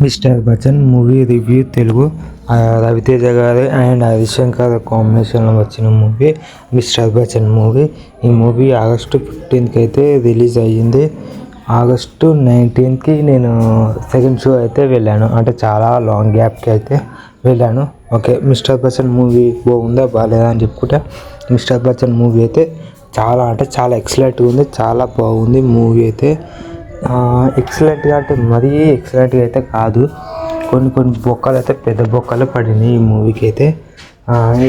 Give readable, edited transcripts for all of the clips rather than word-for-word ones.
Mister Bachchan movie review Telugu Ravi Teja గారి and Harish Shankar కాంబినేషన్లో వచ్చిన మూవీ మిస్టర్ బచ్చన్ మూవీ. ఈ మూవీ ఆగస్టు 15కి అయితే రిలీజ్ అయ్యింది. ఆగస్టు 19కి నేను సెకండ్ షో అయితే వెళ్ళాను. అంటే చాలా లాంగ్ గ్యాప్కి అయితే వెళ్ళాను. ఓకే, మిస్టర్ బచ్చన్ మూవీ బాగుందా బాగాలేదా అని చెప్పుకుంటే మిస్టర్ బచ్చన్ మూవీ అయితే చాలా అంటే చాలా ఎక్సలెంట్గా ఉంది. చాలా బాగుంది మూవీ అయితే. ఎక్సలెంట్గా అంటే మరీ ఎక్సలెంట్గా అయితే కాదు. కొన్ని బొక్కలు అయితే పెద్ద బొక్కలు పడినాయి ఈ మూవీకి అయితే.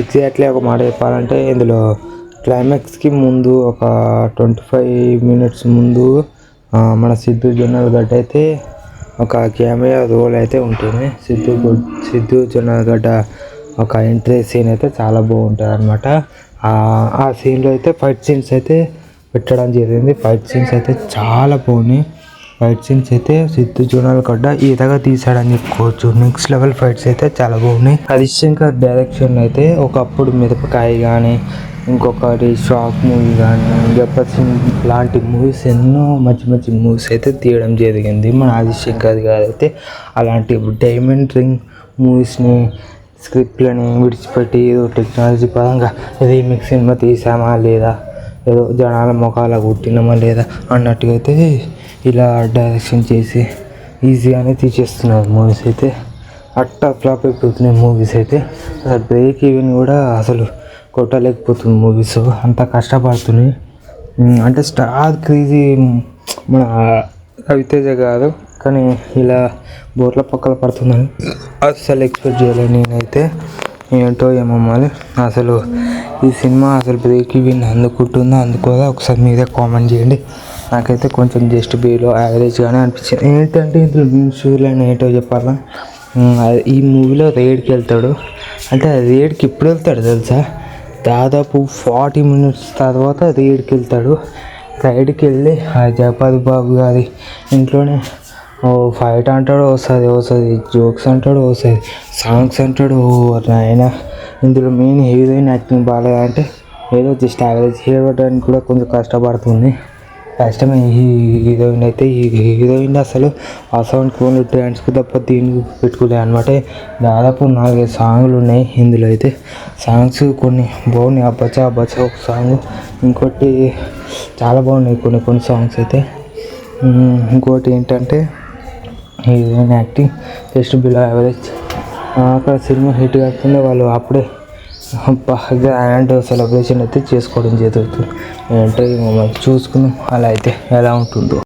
ఎగ్జాక్ట్లీ ఒక మాట చెప్పాలంటే ఇందులో క్లైమాక్స్కి ముందు ఒక 25 minutes ముందు మన సిద్ధు జొన్నలగడ్డ అయితే ఒక కెమెరా రోల్ అయితే ఉంటుంది. సిద్ధు జొన్నలగడ్డ ఒక ఎంట్రీ సీన్ అయితే చాలా బాగుంటుంది అనమాట. ఆ సీన్లో అయితే ఫైట్ సీన్స్ అయితే పెట్టడం జరిగింది. ఫైట్ సీన్స్ అయితే చాలా బాగున్నాయి. ఫైట్ సీన్స్ అయితే సిద్ధు జొన్నలగడ్డ ఈతగా తీసాడని చెప్పుకోవచ్చు. నెక్స్ట్ లెవెల్ ఫైట్స్ అయితే చాలా బాగున్నాయి. హరిశంకర్ డైరెక్షన్ అయితే ఒకప్పుడు మిరపకాయ కానీ ఇంకొకటి షాక్ మూవీ కానీ గబ్బర్ సింగ్ లాంటి మూవీస్ ఎన్నో మంచి మూవీస్ అయితే తీయడం జరిగింది మన హరిశంకర్ గారు అయితే. అలాంటి డైమండ్ రింగ్ మూవీస్ని స్క్రిప్ట్లని విడిచిపెట్టి ఏదో టెక్నాలజీ పరంగా రీమిక్స్ సినిమా తీసామా లేదా, ఏదో జనాల ముఖాల కొట్టినామా లేదా అన్నట్టుగా అయితే ఇలా డైరెక్షన్ చేసి ఈజీగానే తీసేస్తున్నారు మూవీస్ అయితే. అట్టా ఫ్లాప్ అయిపోతున్నాయి మూవీస్ అయితే. అసలు బ్రేక్ ఈవెన్ కూడా అసలు కొట్టలేకపోతుంది మూవీస్, అంత కష్టపడుతున్నాయి. అంటే స్టార్ క్రేజీ మన రవితేజ గారు, కానీ ఇలా బోర్ల పక్కల పడుతుందని అస్సలు ఎక్స్పెక్ట్ చేయలేదు నేనైతే. ఏంటో ఏమో మరి అసలు ఈ సినిమా అసలు బ్రేక్ ఈవెన్ అందుకుంటుందో అందుకోదా ఒకసారి మీరే కామెంట్ చేయండి. నాకైతే కొంచెం జస్ట్ బిలో యావరేజ్గానే అనిపించింది. ఏంటంటే ఇందులో షూర్లని ఏంటో చెప్పాలా, ఈ మూవీలో రైడ్కి వెళ్తాడు. అంటే రైడ్కి ఎప్పుడు వెళ్తాడు తెలుసా, దాదాపు 40 minutes తర్వాత రైడ్కి వెళ్తాడు. రైడ్కి వెళ్ళి జగపతి బాబు గారి ఇంట్లోనే ఫైట్ అంటాడు, వస్తుంది జోక్స్ అంటాడు, వస్తుంది సాంగ్స్ అంటాడు. ఆయన ఇందులో మెయిన్ హీరోయిన్ యాక్టింగ్ బాగాలేదు. అంటే ఏదో జస్ట్ యావరేజ్, హీరోయిన్ కూడా కొంచెం కష్టపడుతుంది. కష్టమే హీరోయిన్ అయితే. ఈ హీరోయిన్ అసలు ఆ సౌండ్కి ఓన్లీ డ్యాన్స్కి తప్ప దీనికి పెట్టుకోలేదు అనమాట. దాదాపు 4-5 సాంగ్లు ఉన్నాయి ఇందులో అయితే. సాంగ్స్ కొన్ని బాగున్నాయి. అబ్బచ్చా ఒక సాంగ్, ఇంకోటి చాలా బాగున్నాయి కొన్ని సాంగ్స్ అయితే. ఇంకోటి ఏంటంటే heroine acting just below average. అక్కడ సినిమా హిట్ కాకుండా వాళ్ళు అప్పుడే గ్రాండ్ సెలబ్రేషన్ అయితే చేసుకోవడం జరుగుతుంది. అంటే మమ్మల్ని చూసుకుందాం అలా అయితే ఎలా ఉంటుందో.